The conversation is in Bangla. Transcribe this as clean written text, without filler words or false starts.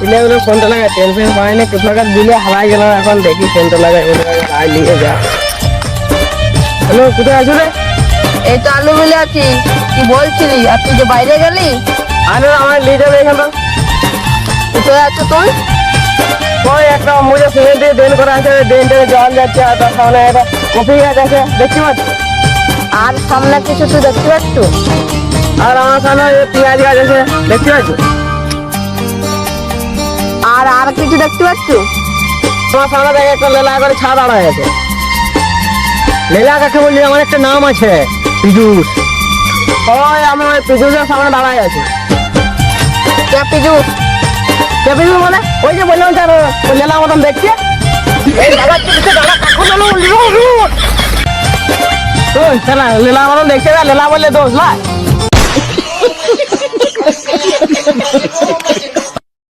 ইলে ফোনটা লাগাই টেনশন পাইনি কোথাকার দিলে হারাই গেল এখন দেখি ফোনটা লাগাই নিয়ে যা। হ্যালো কোথায় আছো রে? এই তো আলু মিলে আছি। কি বলছিলি আর তুই যে বাইরে গেলি? আরে আমার নিয়ে যাবে এখানটা। কোথায় আছো তুই? ওই একটা মুজে সিমেন্ট দিয়ে ড্রেন করা আছে, ড্রেনটা জল যাচ্ছে আর তার সামনে একটা কফি গাছ আছে দেখতে পাচ্ছি। আর সামনে কিছু তুই দেখতে পাচ্ছ? আর আমার সামনে পেঁয়াজ গাছ আছে দেখতে পাচ্ছি। আর কিছু দেখতে পাচ্ছ? তোমার সামনে দেখে একটা লেলা করে ছাদ দাঁড়ায় আছে। লেলা কাকে বললি? আমার একটা নাম আছে পিজুস। ওই আমি ওই পিজুসের সামনে দাঁড়ায় আছি। কে পিজুস? কে পিজুস মানে? ওই যে বললাম স্যার ওই লেলা মতন দেখছে। ওই শালা লেলা মতন দেখছে না, লেলা বললে দোষ না।